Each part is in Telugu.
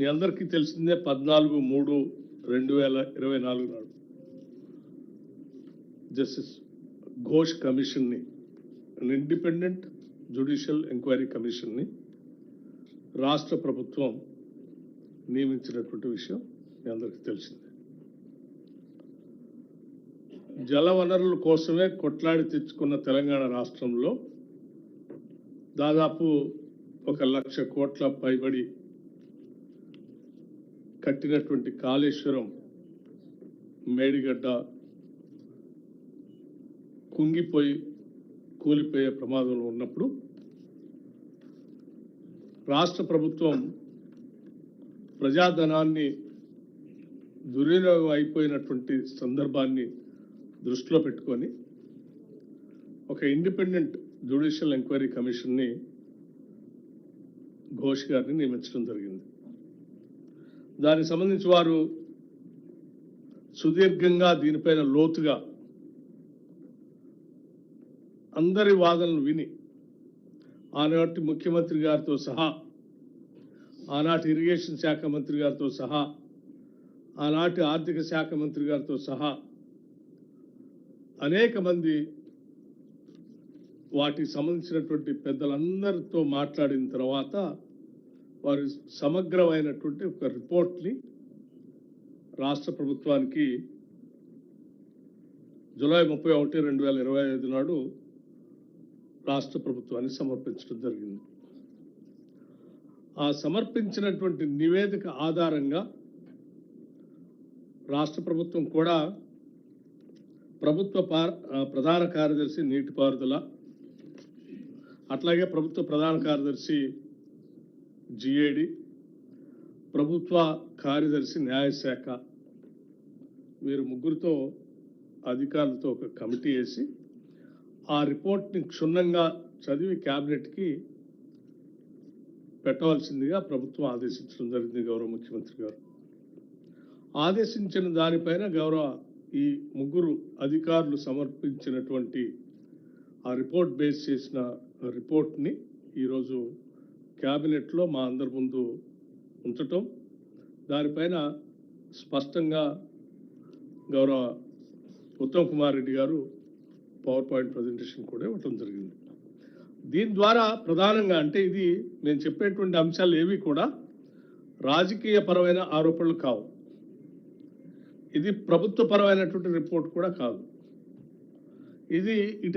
మీ అందరికీ తెలిసిందే 14/3/2024 నాడు జస్టిస్ ఘోష్ కమిషన్ని, ఇండిపెండెంట్ జ్యుడిషియల్ ఎంక్వైరీ కమిషన్ని రాష్ట్ర ప్రభుత్వం నియమించినటువంటి విషయం మీ అందరికీ తెలిసిందే. జల వనరుల కోసమే కొట్లాడి తెచ్చుకున్న తెలంగాణ రాష్ట్రంలో దాదాపు 1,00,000 కోట్ల పైబడి కట్టినటువంటి కాళేశ్వరం మేడిగడ్డ కుంగిపోయి కూలిపోయే ప్రమాదంలో ఉన్నప్పుడు రాష్ట్ర ప్రభుత్వం ప్రజాధనాన్ని దుర్వినియోగం అయిపోయినటువంటి సందర్భాన్ని దృష్టిలో పెట్టుకొని ఒక ఇండిపెండెంట్ జ్యుడిషియల్ ఎంక్వైరీ కమిషన్ని ఘోష్ గారిని నియమించడం జరిగింది. దానికి సంబంధించి వారు సుదీర్ఘంగా దీనిపైన లోతుగా అందరి వాదనలు విని ఆనాటి ముఖ్యమంత్రి గారితో సహా, ఆనాటి ఇరిగేషన్ శాఖ మంత్రి గారితో సహా, ఆనాటి ఆర్థిక శాఖ మంత్రి గారితో సహా అనేక మంది వాటికి సంబంధించినటువంటి పెద్దలందరితో మాట్లాడిన తర్వాత వారు సమగ్రమైనటువంటి ఒక రిపోర్ట్ని రాష్ట్ర ప్రభుత్వానికి జూలై 31, 2025 నాడు రాష్ట్ర ప్రభుత్వానికి సమర్పించడం జరిగింది. ఆ సమర్పించినటువంటి నివేదిక ఆధారంగా రాష్ట్ర ప్రభుత్వం కూడా ప్రభుత్వ ప్రధాన కార్యదర్శి నీటిపారుదల, అట్లాగే ప్రభుత్వ ప్రధాన కార్యదర్శి జిఏడి, ప్రభుత్వ కార్యదర్శి న్యాయశాఖ, వీరు ముగ్గురితో అధికారులతో ఒక కమిటీ వేసి ఆ రిపోర్ట్ని క్షుణ్ణంగా చదివి క్యాబినెట్కి పెట్టవలసిందిగా ప్రభుత్వం ఆదేశించడం జరిగింది. గౌరవ ముఖ్యమంత్రి గారు ఆదేశించిన దానిపైన ఈ ముగ్గురు అధికారులు సమర్పించినటువంటి ఆ రిపోర్ట్ బేస్ చేసిన రిపోర్ట్ని ఈరోజు క్యాబినెట్లో మా అందరి ముందు ఉంచటం, దానిపైన స్పష్టంగా గౌరవ ఉత్తమ్ కుమార్ రెడ్డి గారు పవర్ పాయింట్ ప్రజెంటేషన్ కూడా ఇవ్వటం జరిగింది. దీని ద్వారా ప్రధానంగా అంటే ఇది నేను చెప్పేటువంటి అంశాలు ఏవి కూడా రాజకీయపరమైన ఆరోపణలు కావు, ఇది ప్రభుత్వపరమైనటువంటి రిపోర్ట్ కూడా కాదు. It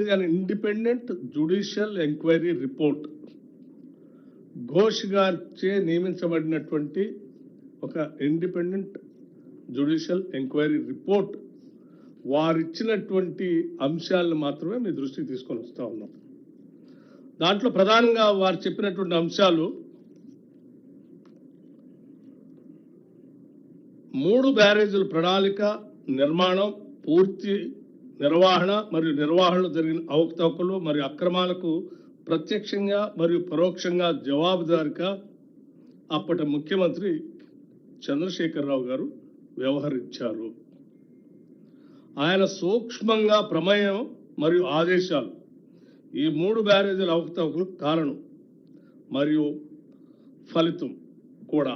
is an independent judicial enquiry report. Ghosh గారిచే నియమించబడినటువంటి ఒక ఇండిపెండెంట్ జ్యుడిషియల్ ఎంక్వైరీ రిపోర్ట్ వారిచ్చినటువంటి అంశాలను మాత్రమే మీ దృష్టికి తీసుకొని వస్తూ ఉన్నాం. దాంట్లో ప్రధానంగా వారు చెప్పినటువంటి అంశాలు 3 బ్యారేజీల ప్రణాళిక, నిర్మాణం, పూర్తి నిర్వహణ మరియు నిర్వహణలో జరిగిన అవకతవకలు మరియు అక్రమాలకు ప్రత్యక్షంగా మరియు పరోక్షంగా జవాబుదారీగా అప్పటి ముఖ్యమంత్రి చంద్రశేఖరరావు గారు వ్యవహరించారు. ఆయన సూక్ష్మంగా ప్రమేయం మరియు ఆదేశాలు ఈ 3 బ్యారేజీల అవకతవకలకు కారణం మరియు ఫలితం కూడా,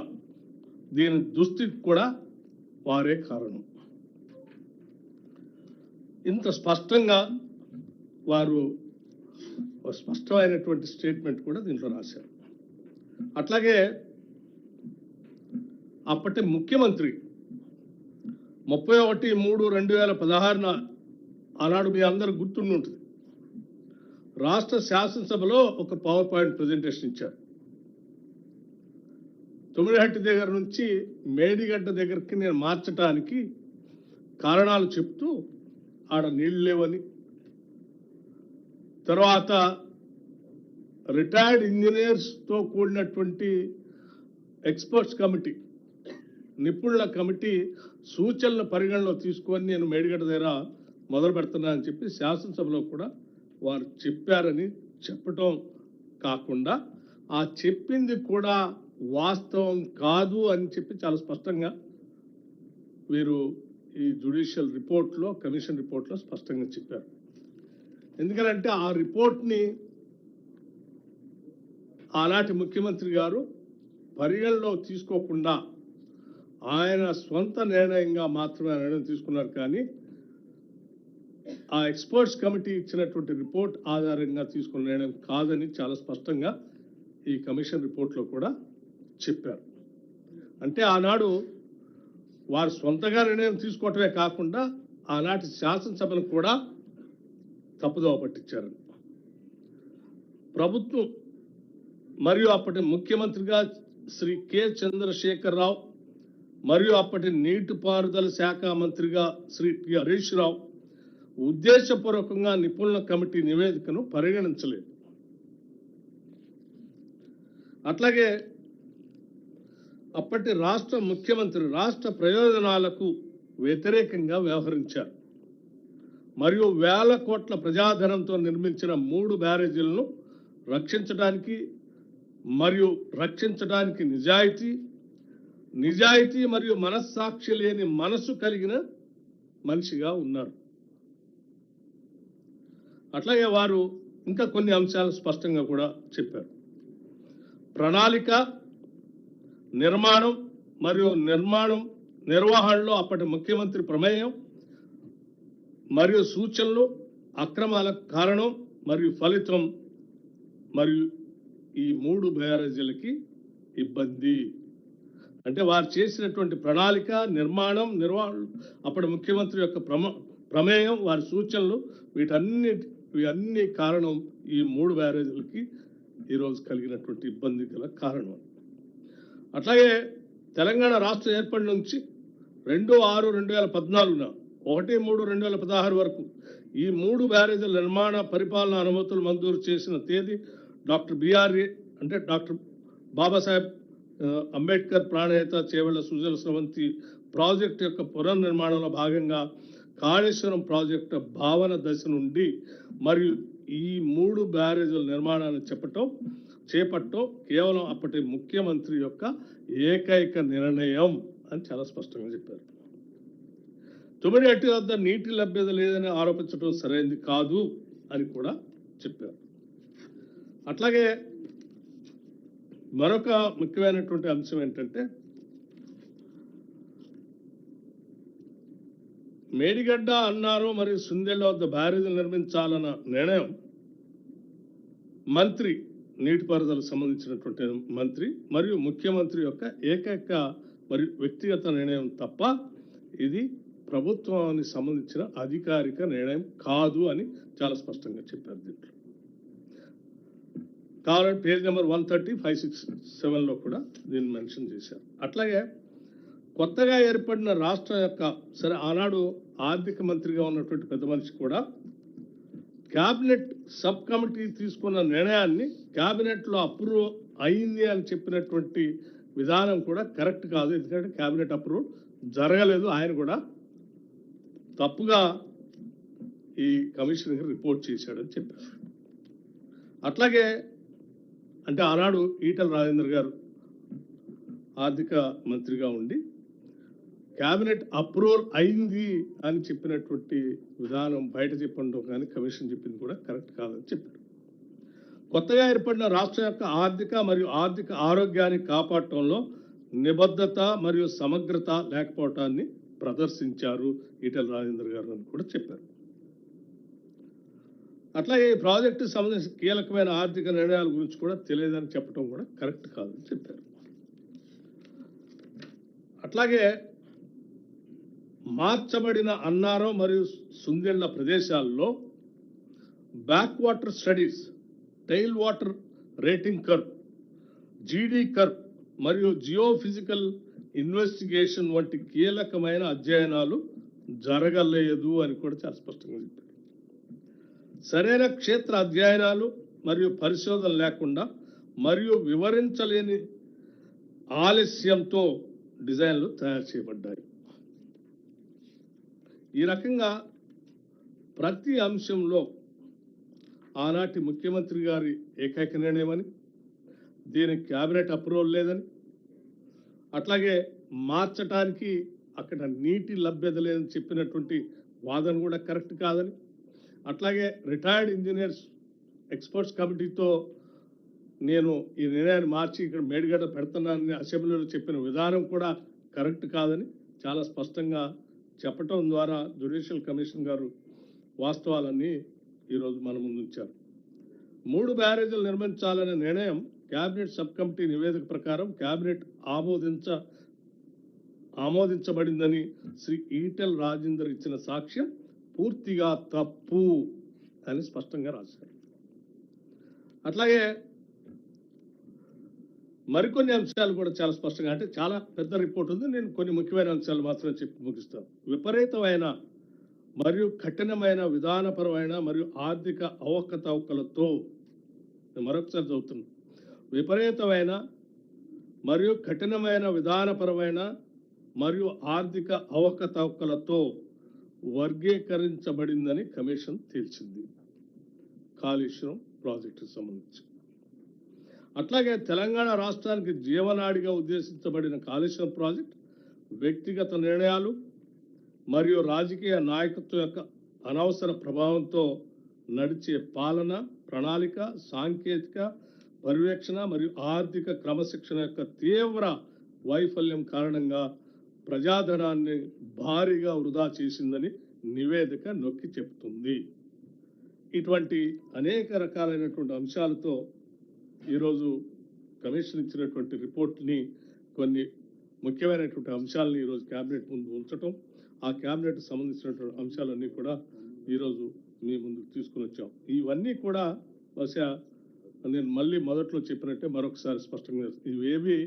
దీని దుస్థితికి కూడా వారే కారణం. ఇంత స్పష్టంగా వారు స్పష్టమైనటువంటి స్టేట్మెంట్ కూడా దీంట్లో రాశారు. అట్లాగే అప్పటి ముఖ్యమంత్రి 31/3/2016 ఆనాడు మీ అందరూ గుర్తుండి ఉంటుంది, రాష్ట్ర శాసనసభలో ఒక పవర్ పాయింట్ ప్రజెంటేషన్ ఇచ్చారు. తుమ్మిడిహట్టి దగ్గర నుంచి మేడిగడ్డ దగ్గరికి నేను మార్చడానికి కారణాలు చెప్తూ ఆడ నీళ్ళు లేవని, తర్వాత రిటైర్డ్ ఇంజనీర్స్తో కూడినటువంటి ఎక్స్పర్ట్స్ కమిటీ, నిపుణుల కమిటీ సూచనల పరిగణలో తీసుకొని నేను మేడిగడ్డ దగ్గర మొదలు పెడుతున్నానని చెప్పి శాసనసభలో కూడా వారు చెప్పారని చెప్పటం కాకుండా ఆ చెప్పింది కూడా వాస్తవం కాదు అని చెప్పి చాలా స్పష్టంగా వీరు ఈ జ్యుడిషియల్ రిపోర్ట్లో, కమిషన్ రిపోర్ట్లో స్పష్టంగా చెప్పారు. ఎందుకంటే ఆ రిపోర్ట్ని ఆనాటి ముఖ్యమంత్రి గారు పరిగణలో తీసుకోకుండా ఆయన స్వంత నిర్ణయంగా మాత్రమే నిర్ణయం తీసుకున్నారు. కానీ ఆ ఎక్స్పర్ట్స్ కమిటీ ఇచ్చినటువంటి రిపోర్ట్ ఆధారంగా తీసుకున్న నిర్ణయం కాదని చాలా స్పష్టంగా ఈ కమిషన్ రిపోర్ట్లో కూడా చెప్పారు. అంటే ఆనాడు వారు స్వంతగా నిర్ణయం తీసుకోవటమే కాకుండా ఆనాటి శాసనసభను కూడా తప్పుదోవ పట్టించారు. ప్రభుత్వం మరియు అప్పటి ముఖ్యమంత్రిగా శ్రీ కె చంద్రశేఖరరావు మరియు అప్పటి నీటిపారుదల శాఖ మంత్రిగా శ్రీ టి హరీష్ రావు ఉద్దేశపూర్వకంగా నిపుణుల కమిటీ నివేదికను పరిగణించలేదు. అట్లాగే అప్పటి రాష్ట్ర ముఖ్యమంత్రి రాష్ట్ర ప్రయోజనాలకు వ్యతిరేకంగా వ్యవహరించారు మరియు వేల కోట్ల ప్రజాధనంతో నిర్మించిన 3 బ్యారేజీలను రక్షించడానికి నిజాయితీ మరియు మనస్సాక్షి లేని మనసు కలిగిన మనిషిగా ఉన్నారు. అట్లాగే వారు ఇంకా కొన్ని అంశాలు స్పష్టంగా కూడా చెప్పారు. ప్రణాళిక నిర్వహణలో అప్పటి ముఖ్యమంత్రి ప్రమేయం మరియు సూచనలు అక్రమాలకు కారణం మరియు ఫలితం మరియు ఈ 3 బ్యారేజీలకి ఇబ్బంది. అంటే వారు చేసినటువంటి ప్రణాళిక నిర్వహణ అప్పటి ముఖ్యమంత్రి యొక్క ప్రమేయం వారి సూచనలు వీటన్ని కారణం ఈ 3 బ్యారేజీలకి ఈరోజు కలిగినటువంటి ఇబ్బంది గల కారణం. అట్లాగే తెలంగాణ రాష్ట్రం ఏర్పడి నుంచి 2/6/2014 1/3/2016 వరకు ఈ 3 బ్యారేజీల నిర్మాణ పరిపాలన అనుమతులు మంజూరు చేసిన తేదీ డాక్టర్ బాబాసాహెబ్ అంబేద్కర్ ప్రాణేత చేవెళ్ల సుజల స్రవంతి ప్రాజెక్టు యొక్క పునర్నిర్మాణంలో భాగంగా కాళేశ్వరం ప్రాజెక్టు భావన దశ నుండి మరియు ఈ 3 బ్యారేజీల నిర్మాణాన్ని చేపట్టడం కేవలం అప్పటి ముఖ్యమంత్రి యొక్క ఏకైక నిర్ణయం అని చాలా స్పష్టంగా చెప్పారు. 9 ఏటి వద్ద నీటి లభ్యత లేదని ఆరోపించడం సరైనది కాదు అని కూడా చెప్పారు. అట్లాగే మరొక ముఖ్యమైనటువంటి అంశం ఏంటంటే మేడిగడ్డ అన్నారు మరియు సుందెళ్ల వద్ద బ్యారేజీలు నిర్మించాలన్న నిర్ణయం మంత్రి నీటిపారుదలకు సంబంధించినటువంటి మంత్రి మరియు ముఖ్యమంత్రి యొక్క ఏకైక మరియు వ్యక్తిగత నిర్ణయం తప్ప ఇది ప్రభుత్వానికి సంబంధించిన అధికారిక నిర్ణయం కాదు అని చాలా స్పష్టంగా చెప్పారు. దీంట్లో కావాలంటే పేజ్ నెంబర్ 130, 567లో కూడా దీన్ని మెన్షన్ చేశారు. అట్లాగే కొత్తగా ఏర్పడిన రాష్ట్రం యొక్క ఆనాడు ఆర్థిక మంత్రిగా ఉన్నటువంటి పెద్ద మనిషి కూడా క్యాబినెట్ సబ్ కమిటీ తీసుకున్న నిర్ణయాన్ని క్యాబినెట్లో అప్రూవ్ అయింది అని చెప్పినటువంటి విధానం కూడా కరెక్ట్ కాదు. ఎందుకంటే క్యాబినెట్ అప్రూవ్ జరగలేదు. ఆయన కూడా తప్పుగా ఈ కమిషన్కి రిపోర్ట్ చేశాడని చెప్పారు. అట్లాగే అంటే ఆనాడు ఈటల రాజేందర్ గారు ఆర్థిక మంత్రిగా ఉండి క్యాబినెట్ అప్రూవల్ అయింది అని చెప్పినటువంటి విధానం బయట చెప్పడం కానీ కమిషన్ చెప్పింది కూడా కరెక్ట్ కాదని చెప్పారు. కొత్తగా ఏర్పడిన రాష్ట్రం యొక్క ఆర్థిక ఆరోగ్యాన్ని కాపాడటంలో నిబద్ధత మరియు సమగ్రత లేకపోవటాన్ని ప్రదర్శించారు ఈటల రాజేందర్ గారు అని కూడా చెప్పారు. అట్లాగే ఈ ప్రాజెక్టుకు సంబంధించిన కీలకమైన ఆర్థిక నిర్ణయాల గురించి కూడా తెలియదని చెప్పడం కూడా కరెక్ట్ కాదని చెప్పారు. అట్లాగే మార్చబడిన అన్నారం మరియు సుందెళ్ల ప్రదేశాల్లో back water studies, tail water rating curve, GD curve మరియు జియోఫిజికల్ ఇన్వెస్టిగేషన్ వంటి కీలకమైన అధ్యయనాలు జరగలేదు అని కూడా చాలా స్పష్టంగా చెప్పారు. సరైన క్షేత్ర అధ్యయనాలు మరియు పరిశోధన లేకుండా మరియు వివరించలేని ఆలస్యంతో డిజైన్లు తయారు చేయబడ్డాయి. ఈ రకంగా ప్రతి అంశంలో ఆనాటి ముఖ్యమంత్రి గారి ఏకైక నిర్ణయమని, దీనికి క్యాబినెట్ అప్రూవల్ లేదని, అట్లాగే మార్చడానికి అక్కడ నీటి లభ్యత లేదని చెప్పినటువంటి వాదన కూడా కరెక్ట్ కాదని, అట్లాగే రిటైర్డ్ ఇంజనీర్స్ ఎక్స్పర్ట్స్ కమిటీతో నేను ఈ నిర్ణయాన్ని మార్చి ఇక్కడ మేడిగడ్డ పెడుతున్నానని అసెంబ్లీలో చెప్పిన విధానం కూడా కరెక్ట్ కాదని చాలా స్పష్టంగా చెప్పటం ద్వారా జ్యుడిషియల్ కమిషన్ గారు వాస్తవాలన్నీ ఈరోజు మన ముందు ఉంచారు. 3 బ్యారేజీలు నిర్మించాలనే నిర్ణయం కేబినెట్ సబ్ కమిటీ నివేదిక ప్రకారం కేబినెట్ ఆమోదించబడిందని శ్రీ ఈటెల రాజేందర్ ఇచ్చిన సాక్ష్యం పూర్తిగా తప్పు అని స్పష్టంగా రాశారు. అట్లాగే మరికొన్ని అంశాలు కూడా చాలా స్పష్టంగా, అంటే చాలా పెద్ద రిపోర్ట్ ఉంది, నేను కొన్ని ముఖ్యమైన అంశాలు మాత్రం చెప్పి ముగిస్తాను. విపరీతమైన మరియు కఠినమైన విధానపరమైన మరియు ఆర్థిక అవకతవకలతో, మరొకసారి చదువుతున్నాను, విపరీతమైన మరియు కఠినమైన విధానపరమైన మరియు ఆర్థిక అవకతవకలతో వర్గీకరించబడిందని కమిషన్ తేల్చింది కాళేశ్వరం ప్రాజెక్టుకు సంబంధించి. అట్లాగే తెలంగాణ రాష్ట్రానికి జీవనాడిగా ఉద్దేశించబడిన కాళేశ్వరం ప్రాజెక్ట్ వ్యక్తిగత నిర్ణయాలు మరియు రాజకీయ నాయకత్వం యొక్క అనవసర ప్రభావంతో నడిచే పాలన, ప్రణాళిక, సాంకేతిక పర్యవేక్షణ మరియు ఆర్థిక క్రమశిక్షణ యొక్క తీవ్ర వైఫల్యం కారణంగా ప్రజాధనాన్ని భారీగా వృధా చేసిందని నివేదిక నొక్కి చెప్తుంది. ఇటువంటి అనేక రకాలైనటువంటి అంశాలతో ఈరోజు కమిషన్ ఇచ్చినటువంటి రిపోర్ట్ని, కొన్ని ముఖ్యమైనటువంటి అంశాలని ఈరోజు క్యాబినెట్ ముందు ఉంచటం, ఆ క్యాబినెట్ సంబంధించినటువంటి అంశాలన్నీ కూడా ఈరోజు మీ ముందుకు తీసుకుని వచ్చాం. ఇవన్నీ కూడా బహుశా నేను మళ్ళీ మొదట్లో చెప్పినట్టే మరొకసారి స్పష్టంగా, ఇవేవి